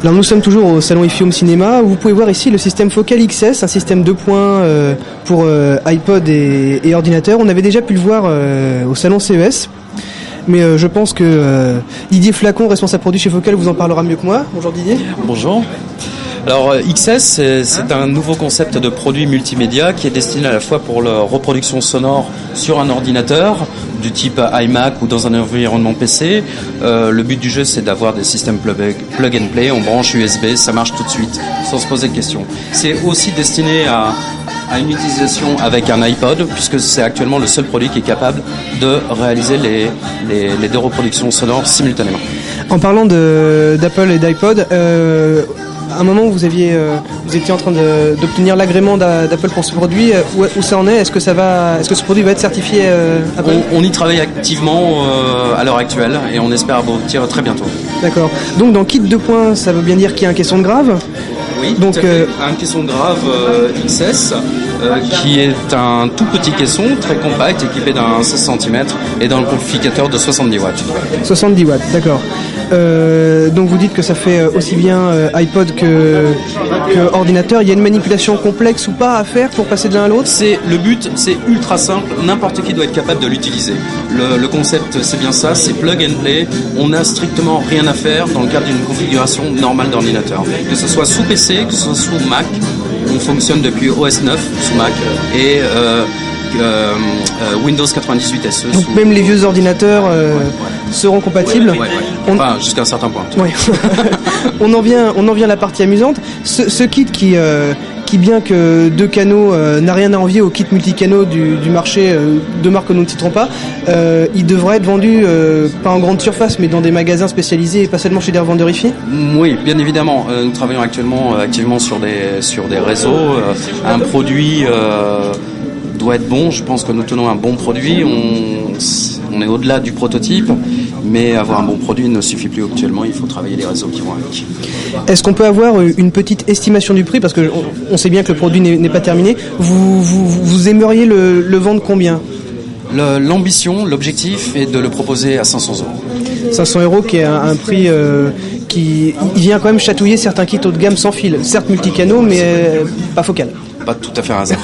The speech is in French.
Alors nous sommes toujours au salon IFI Home Cinéma. Vous pouvez voir ici le système Focal XS, un système 2 points pour iPod et ordinateur. On avait déjà pu le voir au salon CES. Mais je pense que Didier Flacon, responsable produit chez Focal, vous en parlera mieux que moi. Bonjour Didier. Bonjour. Alors XS, c'est un nouveau concept de produit multimédia qui est destiné à la fois pour la reproduction sonore sur un ordinateur du type iMac ou dans un environnement PC. Le but du jeu, c'est d'avoir des systèmes plug and play. On branche USB, ça marche tout de suite sans se poser de questions. C'est aussi destiné à une utilisation avec un iPod, puisque c'est actuellement le seul produit qui est capable de réaliser les deux reproductions sonores simultanément. En parlant d'Apple et d'iPod, à un moment vous étiez en train d'obtenir l'agrément d'Apple pour ce produit. Où ça en est ? Est-ce que ce produit va être certifié Apple ? On y travaille activement à l'heure actuelle et on espère aboutir très bientôt. D'accord. Donc dans Kit 2 points, ça veut bien dire qu'il y a un caisson de grave ? Oui, donc un caisson de grave XS qui est un tout petit caisson très compact équipé d'un 16 cm et d'un amplificateur de 70 watts. 70 watts, d'accord. Donc vous dites que ça fait aussi bien iPod que ordinateur. Il y a une manipulation complexe ou pas à faire pour passer de l'un à l'autre ? Le but, c'est ultra simple. N'importe qui doit être capable de l'utiliser. Le concept, c'est bien ça. C'est plug and play. On n'a strictement rien à faire dans le cadre d'une configuration normale d'ordinateur. Que ce soit sous PC, que ce soit sous Mac. On fonctionne depuis OS 9 sous Mac et Windows 98 SE. Donc même les vieux ordinateurs seront compatibles. Ouais. Enfin, jusqu'à un certain point. Ouais. on en vient à la partie amusante. Ce kit qui bien que 2 canaux n'a rien à envier au kit multicanaux du marché de marques que nous ne citerons pas, il devrait être vendu pas en grande surface mais dans des magasins spécialisés et pas seulement chez des revendeurs IFI. Oui, bien évidemment. Nous travaillons activement sur des réseaux. Un produit doit être bon. Je pense que nous tenons un bon produit. On est au-delà du prototype, mais avoir un bon produit ne suffit plus actuellement. Il faut travailler les réseaux qui vont avec. Est-ce qu'on peut avoir une petite estimation du prix ? Parce qu'on sait bien que le produit n'est pas terminé. Vous aimeriez le vendre combien ? L'ambition, l'objectif est de le proposer à 500 €. 500 € qui est un prix qui vient quand même chatouiller certains kits haut de gamme sans fil. Certes multicanaux, mais pas Focal. Pas tout à fait un hasard.